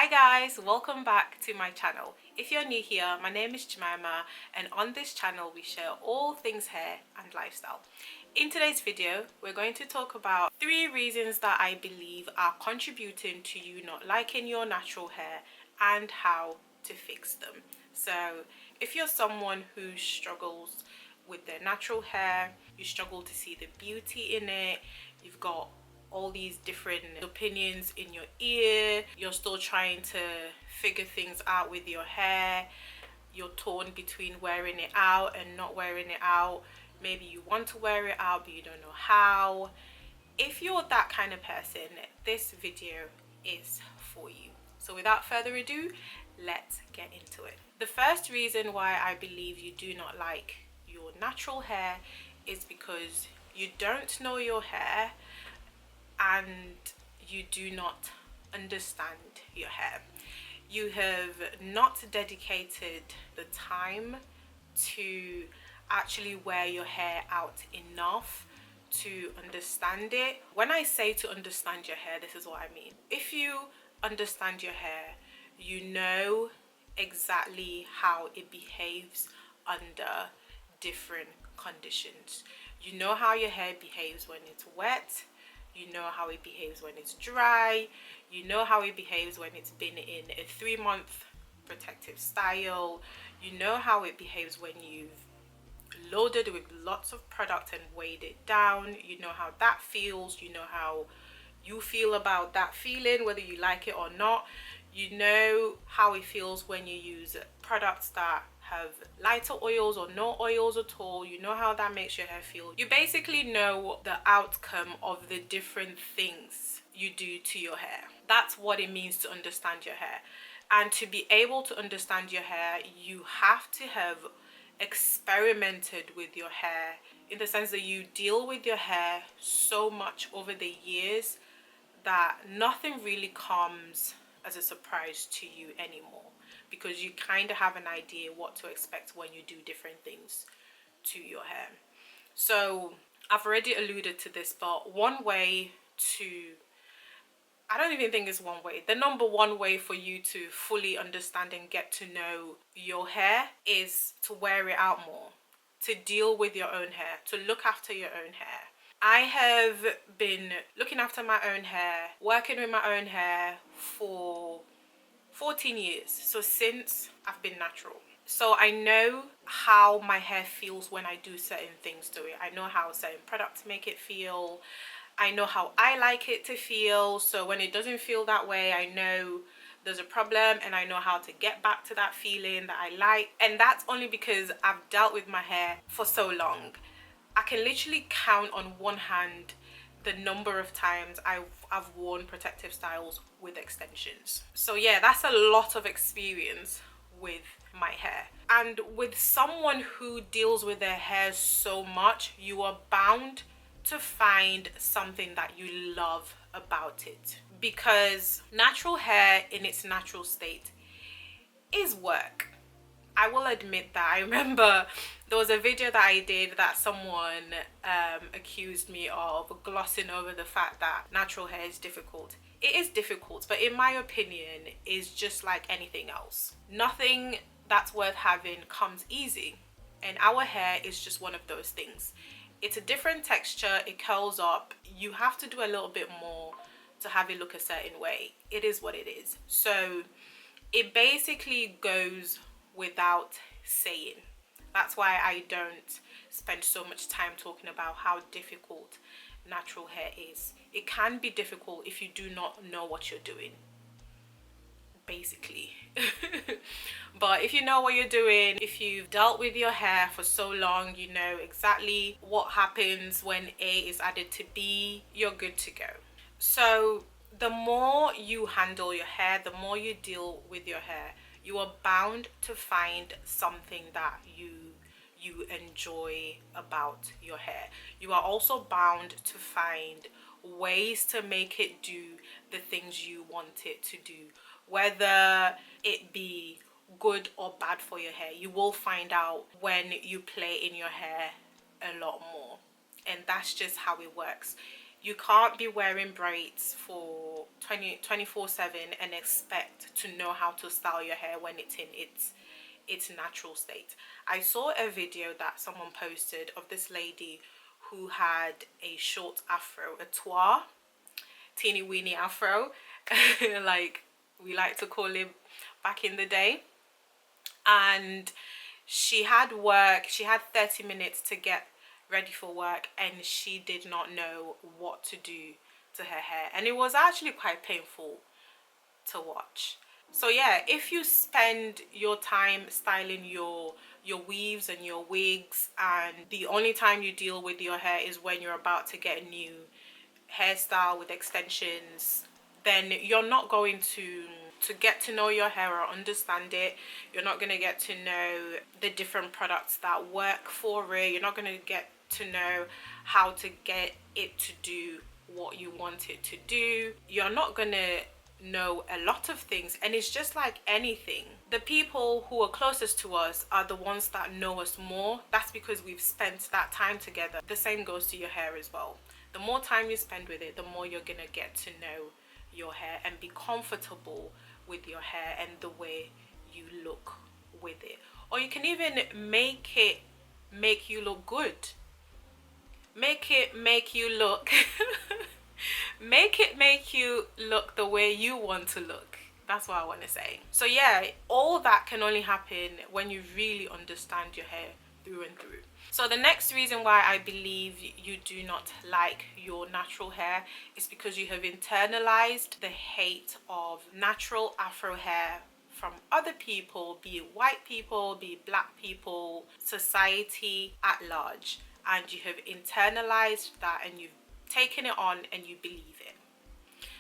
Hi guys, welcome back to my channel. If you're new here, my name is Jemima, and on this channel we share all things hair and lifestyle. In today's video, we're going to talk about 3 reasons that I believe are contributing to you not liking your natural hair and how to fix them. So if you're someone who struggles with their natural hair, you struggle to see the beauty in it, you've got all these different opinions in your ear, you're still trying to figure things out with your hair, you're torn between wearing it out and not wearing it out, maybe you want to wear it out but you don't know how. If you're that kind of person, this video is for you. So without further ado, let's get into it. The first reason why I believe you do not like your natural hair is because you don't know your hair and you do not understand your hair. You have not dedicated the time to actually wear your hair out enough to understand it. When I say to understand your hair, this is what I mean. If you understand your hair, you know exactly how it behaves under different conditions. You know how your hair behaves when it's wet, you know how it behaves when it's dry, you know how it behaves when it's been in a 3-month protective style, you know how it behaves when you've loaded with lots of product and weighed it down, you know how that feels, you know how you feel about that feeling, whether you like it or not. You know how it feels when you use products that have lighter oils or no oils at all. You know how that makes your hair feel. You basically know the outcome of the different things you do to your hair. That's what it means to understand your hair. And to be able to understand your hair, you have to have experimented with your hair, in the sense that you deal with your hair so much over the years that nothing really comes as a surprise to you anymore, because you kind of have an idea what to expect when you do different things to your hair. So I've already alluded to this, but one way to, I don't even think it's one way, the number one way for you to fully understand and get to know your hair is to wear it out more, to deal with your own hair, to look after your own hair. I have been looking after my own hair, working with my own hair for 14 years. So since I've been natural. So I know how my hair feels when I do certain things to it. I know how certain products make it feel. I know how I like it to feel. So when it doesn't feel that way, I know there's a problem and I know how to get back to that feeling that I like. And that's only because I've dealt with my hair for so long. I can literally count on one hand the number of times I've worn protective styles with extensions. So yeah, that's a lot of experience with my hair. And with someone who deals with their hair so much, you are bound to find something that you love about it, because natural hair in its natural state is work. I will admit that. I remember there was a video that I did that someone accused me of glossing over the fact that natural hair is difficult. It is difficult, but in my opinion, is just like anything else. Nothing that's worth having comes easy, and our hair is just one of those things. It's a different texture, it curls up. You have to do a little bit more to have it look a certain way. It is what it is. So it basically goes without saying. That's why I don't spend so much time talking about how difficult natural hair is. It can be difficult if you do not know what you're doing, basically. But if you know what you're doing, if you've dealt with your hair for so long, you know exactly what happens when A is added to B, you're good to go. So the more you handle your hair, the more you deal with your hair, you are bound to find something that you enjoy about your hair. You are also bound to find ways to make it do the things you want it to do, whether it be good or bad for your hair. You will find out when you play in your hair a lot more, and that's just how it works. You can't be wearing braids for 24/7 and expect to know how to style your hair when it's in its natural state. I saw a video that someone posted of this lady who had a short afro, a tois, teeny weeny afro, like we like to call him back in the day. And she had 30 minutes to get ready for work, and she did not know what to do to her hair, and it was actually quite painful to watch. So yeah, if you spend your time styling your weaves and your wigs, and the only time you deal with your hair is when you're about to get a new hairstyle with extensions, then you're not going to get to know your hair or understand it. You're not going to get to know the different products that work for it. You're not going to get to know how to get it to do what you want it to do. You're not going to know a lot of things, and it's just like anything. The people who are closest to us are the ones that know us more. That's because we've spent that time together. The same goes to your hair as well. The more time you spend with it, the more you're gonna get to know your hair and be comfortable with your hair and the way you look with it. Or you can even make you look good. Make you look make you look the way you want to look. That's what I want to say. So yeah, all that can only happen when you really understand your hair through and through. So the next reason why I believe you do not like your natural hair is because you have internalized the hate of natural afro hair from other people, be it white people, be it black people, society at large. And you have internalized that, and you've taken it on and you believe it.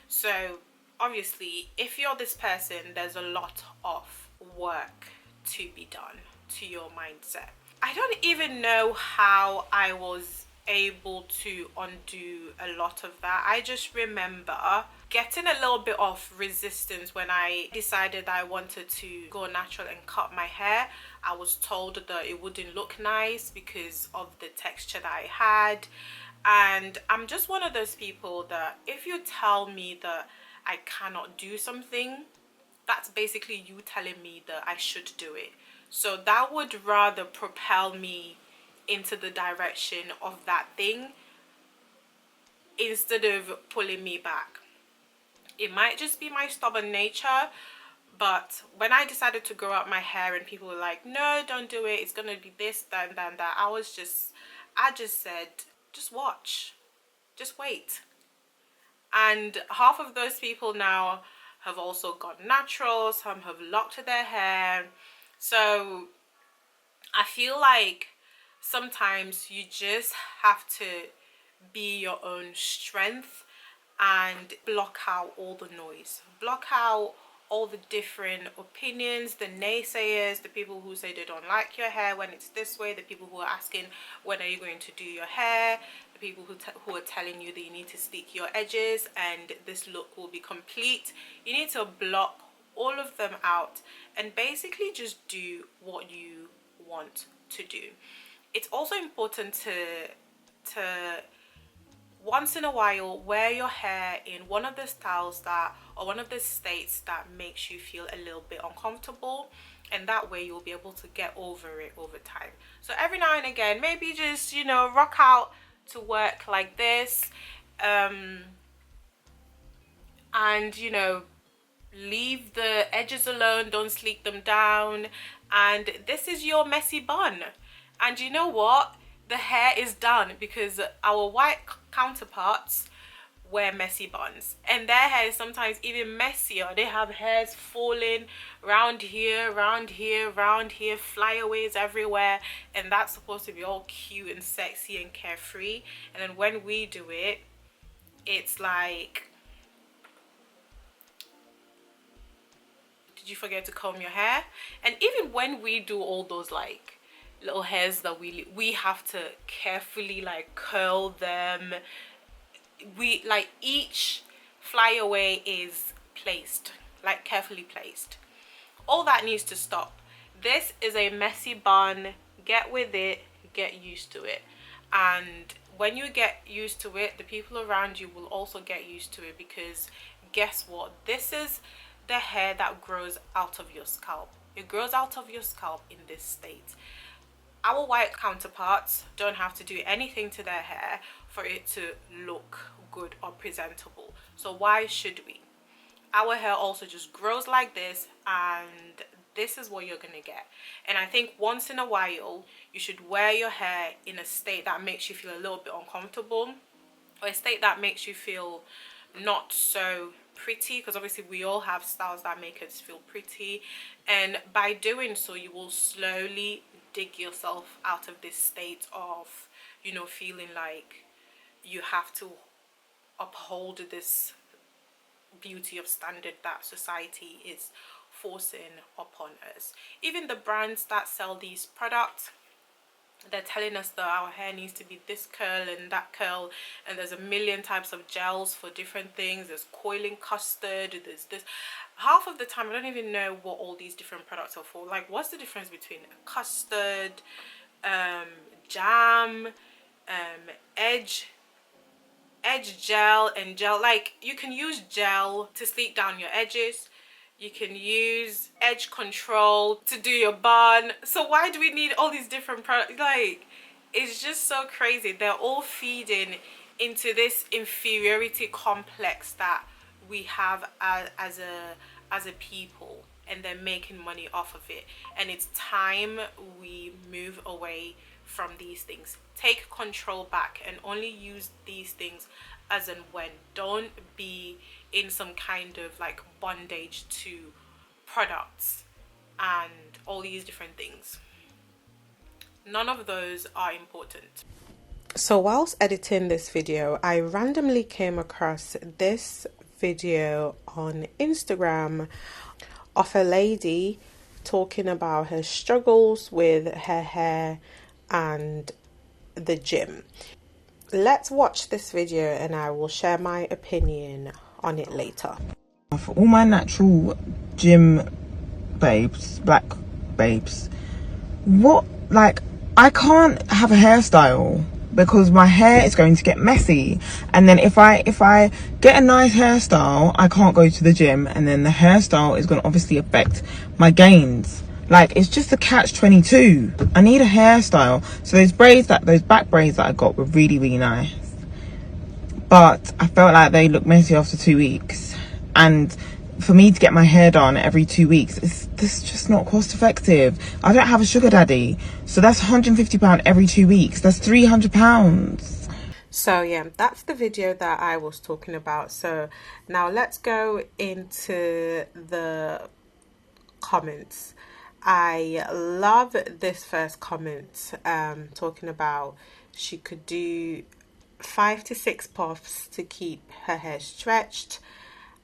So obviously, if you're this person, there's a lot of work to be done to your mindset. I don't even know how I was able to undo a lot of that. I just remember getting a little bit of resistance when I decided that I wanted to go natural and cut my hair. I was told that it wouldn't look nice because of the texture that I had. And I'm just one of those people that if you tell me that I cannot do something, that's basically you telling me that I should do it. So that would rather propel me into the direction of that thing instead of pulling me back. It might just be my stubborn nature, but when I decided to grow out my hair and people were like, no, don't do it, it's gonna be this, that, that, that, I just said, just watch, just wait. And half of those people now have also gone natural, some have locked their hair. So I feel like sometimes you just have to be your own strength and block out all the noise, block out all the different opinions, the naysayers, the people who say they don't like your hair when it's this way, the people who are asking when are you going to do your hair, the people who are telling you that you need to stick your edges and this look will be complete. You need to block all of them out and basically just do what you want to do. It's also important to once in a while wear your hair in one of the styles that, or one of the states that makes you feel a little bit uncomfortable, and that way you'll be able to get over it over time. So every now and again, maybe just, you know, rock out to work like this, and you know, leave the edges alone, don't sleek them down, and this is your messy bun. And you know what, the hair is done because our white counterparts wear messy buns and their hair is sometimes even messier. They have hairs falling round here, round here, round here, flyaways everywhere, and that's supposed to be all cute and sexy and carefree. And then when we do it, it's like, did you forget to comb your hair? And even when we do all those like little hairs that we have to carefully like curl them, we like each flyaway is placed, like carefully placed. All that needs to stop. This is a messy bun. Get with it, get used to it, and when you get used to it, the people around you will also get used to it, because guess what? This is the hair that grows out of your scalp. It grows out of your scalp in this state. Our white counterparts don't have to do anything to their hair for it to look good or presentable. So why should we? Our hair also just grows like this, and this is what you're gonna get. And I think once in a while you should wear your hair in a state that makes you feel a little bit uncomfortable, or a state that makes you feel not so pretty, because obviously we all have styles that make us feel pretty, and by doing so you will slowly dig yourself out of this state of, you know, feeling like you have to uphold this beauty of standard that society is forcing upon us. Even the brands that sell these products, they're telling us that our hair needs to be this curl and that curl, and there's a million types of gels for different things. There's coiling custard, there's this. Half of the time I don't even know what all these different products are for. Like, what's the difference between custard, jam, edge gel and gel? Like, you can use gel to sleek down your edges, you can use edge control to do your bun. So why do we need all these different products? Like, it's just so crazy. They're all feeding into this inferiority complex that we have as a people, and they're making money off of it. And it's time we move away from these things. Take control back and only use these things as and when. Don't be in some kind of like bondage to products and all these different things. None of those are important. So whilst editing this video, I randomly came across this video on Instagram of a lady talking about her struggles with her hair and the gym. Let's watch this video and I will share my opinion on it later. For all my natural gym babes, black babes, what, like, I can't have a hairstyle because my hair is going to get messy, and then if I get a nice hairstyle, I can't go to the gym, and then the hairstyle is going to obviously affect my gains. Like, it's just a catch-22. I need a hairstyle. So those back braids that I got were really, really nice, but I felt like they looked messy after 2 weeks, and for me to get my hair done every 2 weeks, this is just not cost effective. I don't have a sugar daddy, so that's £150 every 2 weeks. That's £300. So yeah, that's the video that I was talking about. So now let's go into the comments. I love this first comment, talking about she could do 5 to 6 puffs to keep her hair stretched,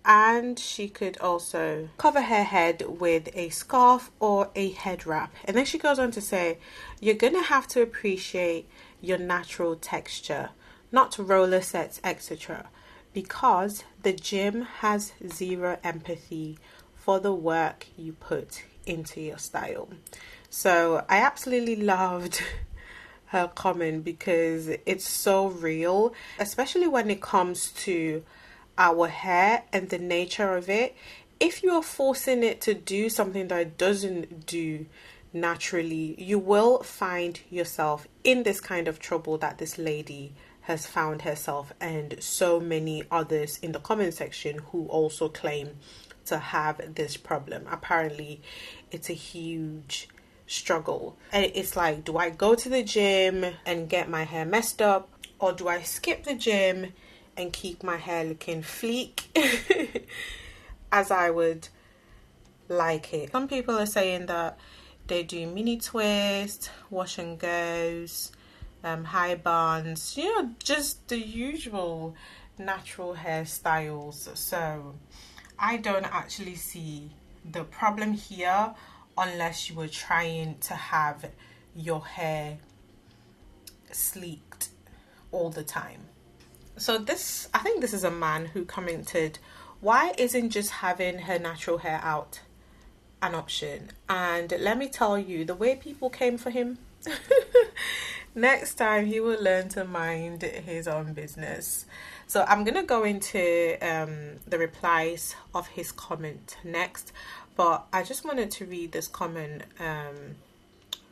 and she could also cover her head with a scarf or a head wrap. And then she goes on to say, you're gonna have to appreciate your natural texture, not roller sets, etc., because the gym has zero empathy for the work you put into your style. So I absolutely loved her comment because it's so real, especially when it comes to our hair and the nature of it. If you are forcing it to do something that it doesn't do naturally, you will find yourself in this kind of trouble that this lady has found herself, and so many others in the comment section who also claim to have this problem. Apparently it's a huge struggle, and it's like, do I go to the gym and get my hair messed up, or do I skip the gym and keep my hair looking fleek as I would like it? Some people are saying that they do mini twist, wash and goes, high buns, you know, just the usual natural hairstyles. So I don't actually see the problem here unless you were trying to have your hair sleeked all the time. So this, I think this is a man who commented, why isn't just having her natural hair out an option? And let me tell you, the way people came for him, next time he will learn to mind his own business. So I'm gonna go into the replies of his comment next, but I just wanted to read this comment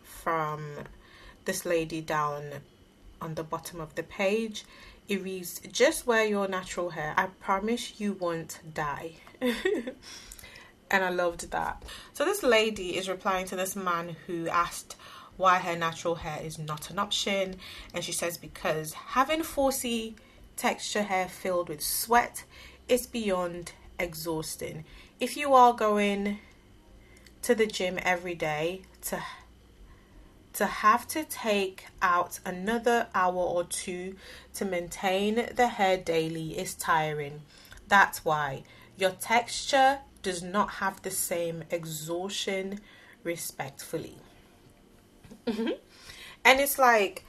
from this lady down on the bottom of the page. It reads, just wear your natural hair. I promise you won't die. And I loved that. So this lady is replying to this man who asked why her natural hair is not an option. And she says, because having 4C texture hair filled with sweat is beyond exhausting. If you are going to the gym every day, to have to take out another hour or two to maintain the hair daily is tiring. That's why your texture does not have the same exhaustion, respectfully. And it's like,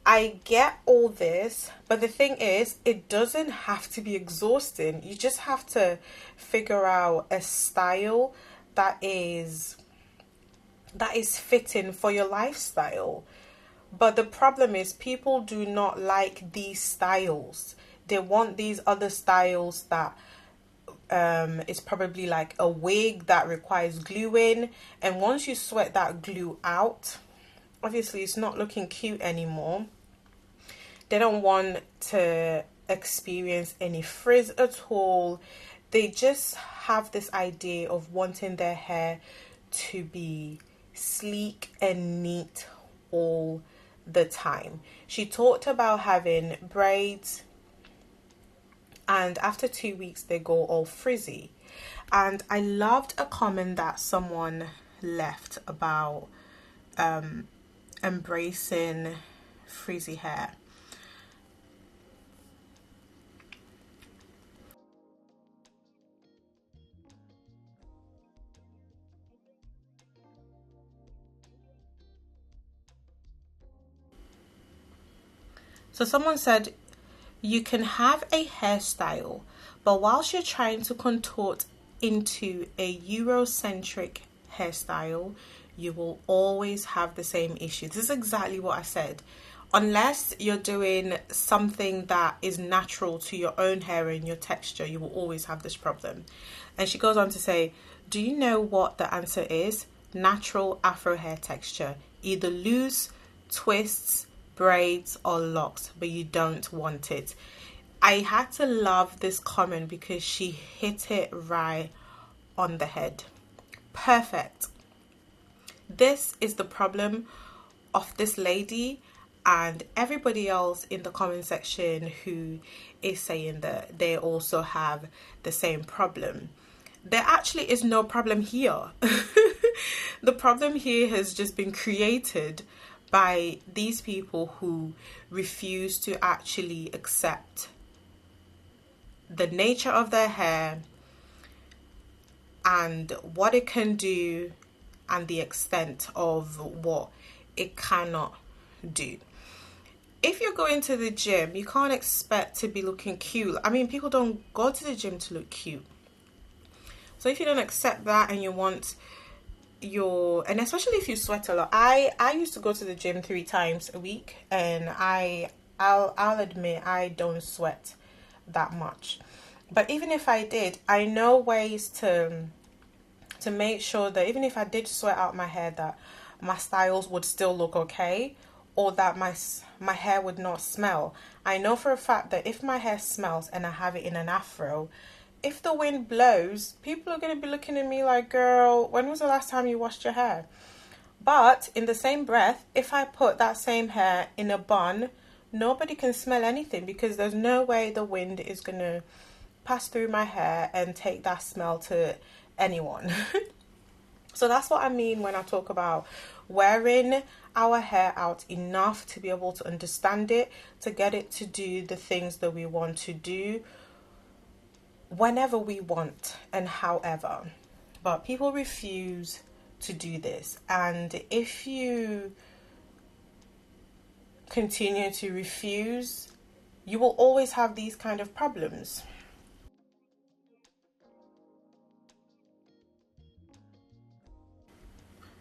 I get all this, but the thing is, it doesn't have to be exhausting. You just have to figure out a style that is fitting for your lifestyle. But the problem is, people do not like these styles. They want these other styles that is probably like a wig that requires gluing, and once you sweat that glue out, obviously it's not looking cute anymore. They don't want to experience any frizz at all. They just have this idea of wanting their hair to be sleek and neat all the time. She talked about having braids, and after 2 weeks they go all frizzy. And I loved a comment that someone left about embracing frizzy hair. So someone said, you can have a hairstyle, but whilst you're trying to contort into a Eurocentric hairstyle, you will always have the same issue. This is exactly what I said. Unless you're doing something that is natural to your own hair and your texture, you will always have this problem. And she goes on to say, do you know what the answer is? Natural afro hair texture. Either loose, twists, braids or locks, but you don't want it. I had to love this comment because she hit it right on the head. Perfect. This is the problem of this lady and everybody else in the comment section who is saying that they also have the same problem. There actually is no problem here. The problem here has just been created by these people who refuse to actually accept the nature of their hair and what it can do and the extent of what it cannot do. If you're going to the gym, you can't expect to be looking cute. I mean, people don't go to the gym to look cute. So if you don't accept that and you want and especially if you sweat a lot. I used to go to the gym 3 times a week, and I'll admit I don't sweat that much. But even if I did, I know ways to make sure that even if I did sweat out my hair, that my styles would still look okay, or that my hair would not smell. I know for a fact that if my hair smells and I have it in an afro, if the wind blows, people are going to be looking at me like, girl, when was the last time you washed your hair? But in the same breath, if I put that same hair in a bun, nobody can smell anything because there's no way the wind is going to pass through my hair and take that smell to anyone. So that's what I mean when I talk about wearing our hair out enough to be able to understand it, to get it to do the things that we want to do whenever we want and however. But people refuse to do this, and if you continue to refuse, you will always have these kind of problems.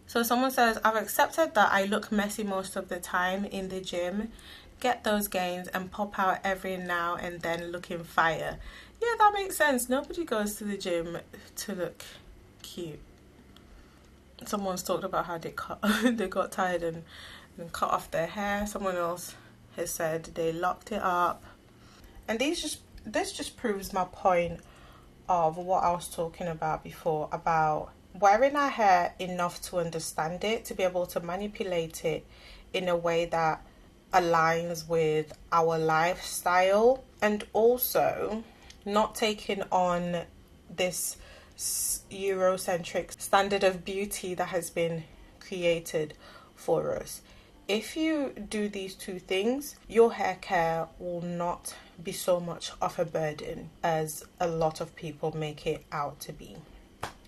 So someone says, I've accepted that I look messy most of the time in the gym. get those gains and pop out every now and then looking fire. Yeah, that makes sense. Nobody goes to the gym to look cute. Someone's talked about how they they got tired and cut off their hair. Someone else has said they locked it up. And this just proves my point of what I was talking about before, about wearing our hair enough to understand it, to be able to manipulate it in a way that aligns with our lifestyle, and also not taking on this Eurocentric standard of beauty that has been created for us. If you do these two things, your hair care will not be so much of a burden as a lot of people make it out to be.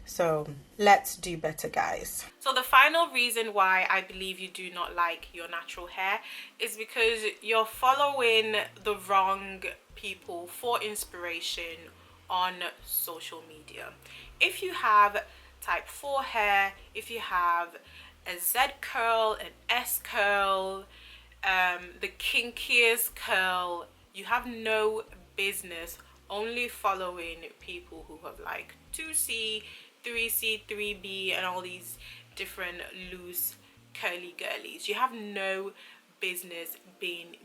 So let's do better, guys. So the final reason why I believe you do not like your natural hair is because you're following the wrong people for inspiration on social media. If you have type 4 hair, if you have a Z curl, an S curl, the kinkiest curl, you have no business only following people who have like 2C, 3C, 3B and all these different loose curly girlies. You have no business being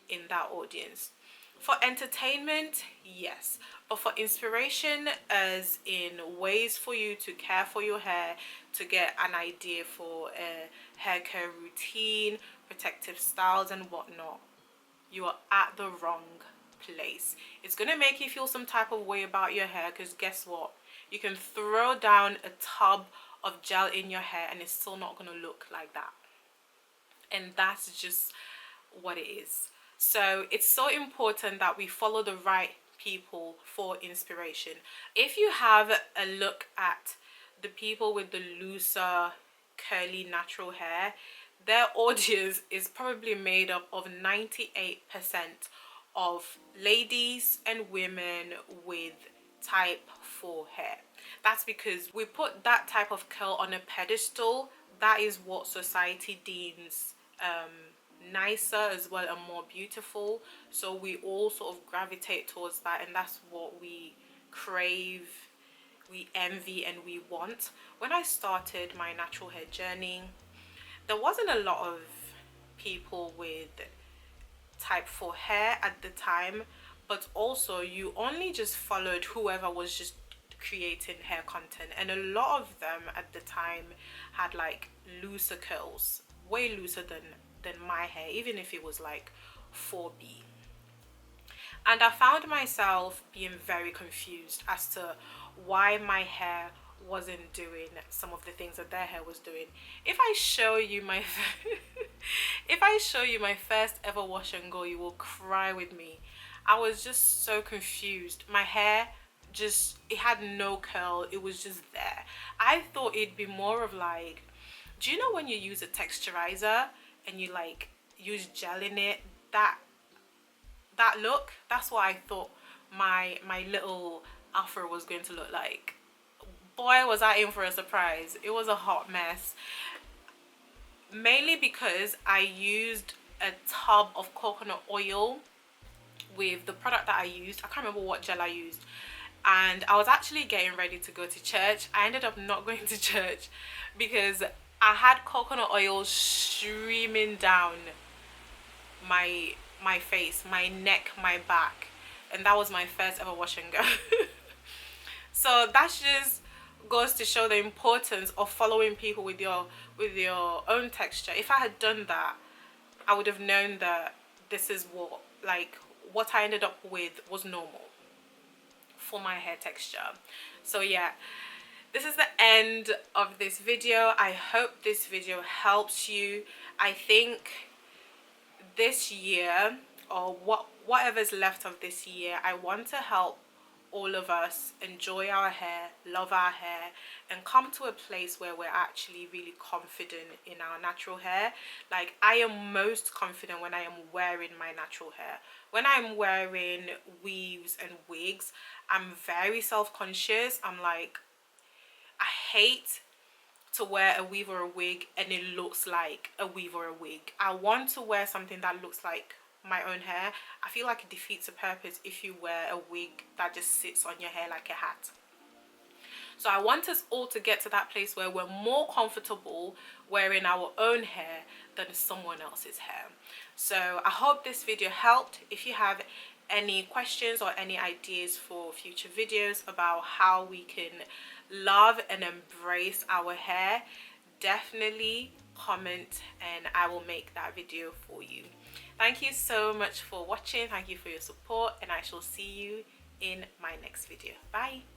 in that audience. For entertainment, yes, but for inspiration, as in ways for you to care for your hair, to get an idea for a hair care routine, protective styles and whatnot, you are at the wrong place. It's going to make you feel some type of way about your hair, because guess what? You can throw down a tub of gel in your hair and it's still not going to look like that. And that's just what it is. So it's so important that we follow the right people for inspiration. If you have a look at the people with the looser curly natural hair, their audience is probably made up of 98% of ladies and women with type 4 hair. That's because we put that type of curl on a pedestal. That is what society deems nicer as well and more beautiful, so we all sort of gravitate towards that, and that's what we crave, we envy and we want. When I started my natural hair journey, there wasn't a lot of people with type 4 hair at the time, but also you only just followed whoever was just creating hair content, and a lot of them at the time had like looser curls, way looser than my hair, even if it was like 4B. And I found myself being very confused as to why my hair wasn't doing some of the things that their hair was doing. If I show you my if I show you my first ever wash and go, you will cry with me. I was just so confused. My hair just, it had no curl, it was just there. I thought it'd be more of like, do you know when you use a texturizer and you like use gel in it, that look? That's what I thought my little afro was going to look like. Boy, was I in for a surprise. It was a hot mess, mainly because I used a tub of coconut oil with the product that I used. I can't remember what gel I used, and I was actually getting ready to go to church. I ended up not going to church because I had coconut oil streaming down my face, my neck, my back, and that was my first ever wash and go. So that just goes to show the importance of following people with your own texture. If I had done that, I would have known that this is what I ended up with was normal for my hair texture. So yeah, this is the end of this video. I hope this video helps you. I think this year, or whatever's left of this year, I want to help all of us enjoy our hair, love our hair, and come to a place where we're actually really confident in our natural hair. Like, I am most confident when I am wearing my natural hair. When I'm wearing weaves and wigs, I'm very self-conscious. I'm like, I hate to wear a weave or a wig and it looks like a weave or a wig. I want to wear something that looks like my own hair. I feel like it defeats the purpose if you wear a wig that just sits on your hair like a hat. So I want us all to get to that place where we're more comfortable wearing our own hair than someone else's hair. So I hope this video helped. If you have any questions or any ideas for future videos about how we can love and embrace our hair, definitely comment and I will make that video for you. Thank you so much for watching. Thank you for your support, and I shall see you in my next video. Bye.